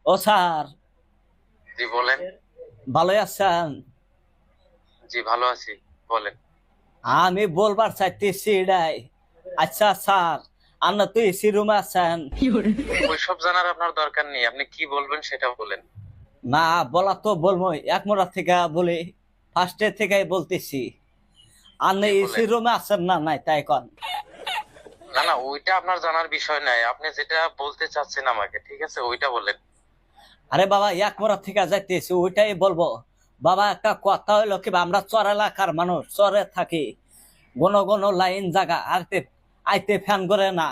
ও sir, জি বলেন। ভালো আছেন? জি ভালো আছি, বলেন। আমি বলবার চাইতেছি এটাই। আচ্ছা স্যার, আপনি তো এসি রুমে আছেন। ওইসব জানার আপনার দরকার নেই, আপনি কি বলবেন সেটা বলেন। না, বলা তো বলবো, এক মোড়া থেকে বলি, ফার্স্টে থেকে বলতেছি। আপনি জি এসি বলেন। রুমে আছেন না নাই তাই কন। না না, ওইটা আপনার জানার বিষয় নাই, আপনি যেটা বলতে চাচ্ছেন আমাকে, ঠিক আছে, ওইটা বলেন। আরে বাবা, এক মোড়া থেকে যাইতেছি ওইটাই বলবো। বাবা, একটা কথা হইলো কি, আমরা চর এলাকার মানুষ, চরে থাকি। ঘন ঘন লাইন জাগা আরতে আইতে ফ্যান করে না।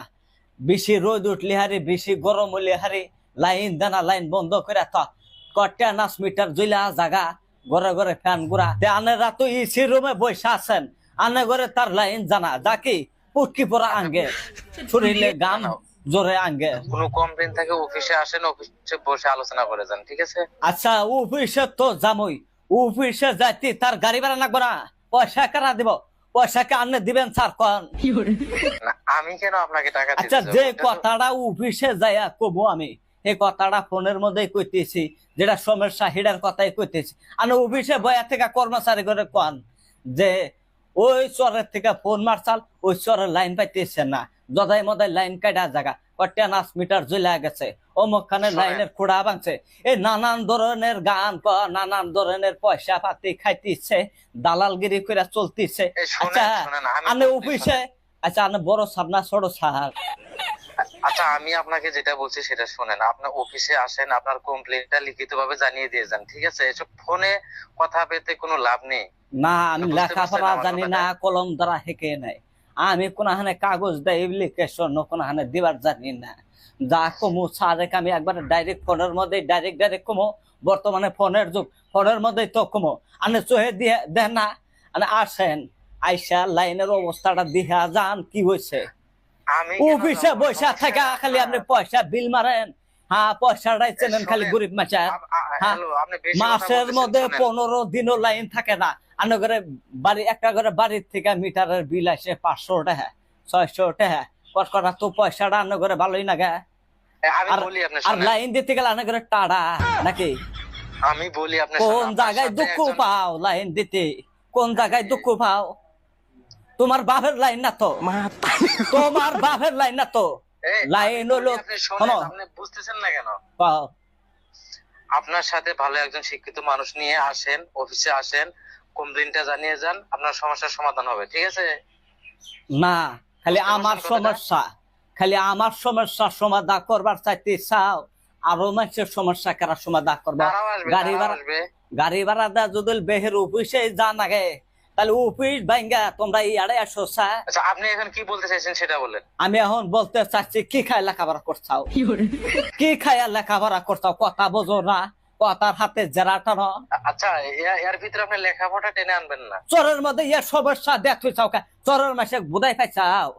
বেশি রোদ উঠলে হারি, বেশি গরম হলে হারি, লাইন দানা লাইন বন্ধ করে তো কটা 5 মিটার জুইলা জাগা ঘরে ঘরে ফ্যান গুড়া আনেরা তো ইসি রুমে বসে আছেন। আনে ঘরে তার লাইন জানা যাকি পুটকি পরা আঙ্গে শরীরে না গাম না, জোরে আঙ্গে। কোনো কমপ্লেন থাকে অফিসে আসেন, অফিসে বসে আলোচনা করে যান, ঠিক আছে। আচ্ছা, অফিসে তো যামই, অফিসে যাইতে তার গাড়ি ভাড়া লাগবে না? পয়সা কারা দিব? পয়সা কে আনে দিবেন স্যার কন? না, আমি কেন আপনাকে টাকা আচ্ছা, দিতে যাবো, যে এটা তো। কথাটা অফিসে যাইয়া কব আমি, এই কথাটা ফোনের মধ্যে কইতেছি, যেটা সমস্যা হিডার কথাই কইতেছি। আমি অফিসে বয়া থেকে কর্মচারী করে কন যে ওই চরের থেকে ফোন মারছাল, ওই চরের লাইন পাইতেছে না, জদাই মদাই লাইন কাটা জায়গা কটা 5 মিটার জ্বলা গেছে, অমুক খানে শোনেন, লাইনের খুঁড়া ভাঙছে। এই নানান ধরনের গান নানান ধরনের পয়সা পাতি খাইতেছে, দালালগিরি করে চলতেছে। এই আচ্ছা, শোনেন শোনেন, আমি আনে বলছি অফিসে, শোনেন। আচ্ছা আনে বড় সার না ছোট সার? আচ্ছা, আমি আপনাকে যেটা বলছি সেটা শোনেন। আপনার অফিসে আসেন, আপনার কমপ্লেনটা লিখিত ভাবে জানিয়ে দিয়ে যান, ঠিক আছে। এসব ফোনে কথা পেতে কোনো লাভ নেই। না, আপনি আমি বুঝতে পারছেন লেখাপড়া আমার জানি না, কথাটা? কলম দ্বারা হেঁকে নাই। আমি কোন হানে কাগজ দেয় এপ্লিকেশন কোন হানে দিবার জানি না। যা কমু সারে আমি একবার ডাইরেক্ট ফোনের মধ্যে ডাইরেক্ট ডাইরেক্ট কমো। বর্তমানে ফোনের যুগ, ফোনের মধ্যেই তো কমো। আনে চোহে দিয়ে দেন না, আনে আসেন, আইসা লাইনের অবস্থাটা দেখা যান কি হয়েছে। আমি কেন অফিসে যাবো, বৈশা সমস্যা থাকা খালি আপনার। আপনি পয়সা বিল মারেন। হ্যাঁ, পয়সাটাই চেনেন খালি শোনেন, গরিব মাচার। হ্যাঁ, হ্যালো, আপনি বেশি কথা মাসের বলতেছেন, মধ্যে শোনেন। 15 দিনও লাইন থাকে না। আনে ঘরে বাড়ি, একটা ঘরে বাড়ির থেকে মিটারের বিল আসে 500 টাকা, 600 টাকা। কটকটা তো পয়সাটা আনে ঘরে ভালোই না গে। আমি আর বলি, আপনি আর শোনেন। লাইন দিতে গেলে আনে ঘরে টাড়া নাকি? আমি বলি, আপনি কোন শোনেন। আপনার জায়গায় সাথে দুঃখ একজন, পাও লাইন দিতে? কোন জায়গায় দুঃখ পাও? তোমার বাপের লাইন না তো, তোমার বাপের লাইন না তো। আমি লাইন বলি, হলো, আপনি শোনো, শোনেন, আপনি বুঝতেছেন না কেন? পাও। আপনার সাথে ভালো একজন শিক্ষিত মানুষ নিয়ে আসেন, অফিসে আসেন, কমপ্লেনটা জানিয়ে যান, আপনার সমস্যার সমাধান হবে, ঠিক আছে। না, খালি বুঝতে আমার পারছেন কথাটা? সমস্যা, খালি আমার সমস্যার সমাধান করবার চাইতে চাও? আরো মানুষের সমস্যা কারা সমাধান করবো? তারাও আসবে, গাড়ি তারাও ভাড়া, আসবে। গাড়ি ভাড়া দেয় যদি বেহের অফিসে যা নাগে, তাহলে অফিস ভাঙ্গা তোমরা ইয়ারে আসো চা। আচ্ছা, আপনি এখন কি বলতে চাইছেন সেটা বলেন। আমি এখন বলতে চাচ্ছি, কি খাই লেখাপড়া করছাও? কি খাইয়া লেখাপড়া করছাও? কথা বোঝো না? কথার হাতে জেরা টানো। আচ্ছা, এর ভিতরে আপনি লেখাপড়া টেনে আনবেন না। চরের মধ্যে ইয়ে সমস্যা দেখতে চাও? চরের মাসে বুধাই পাইছাও?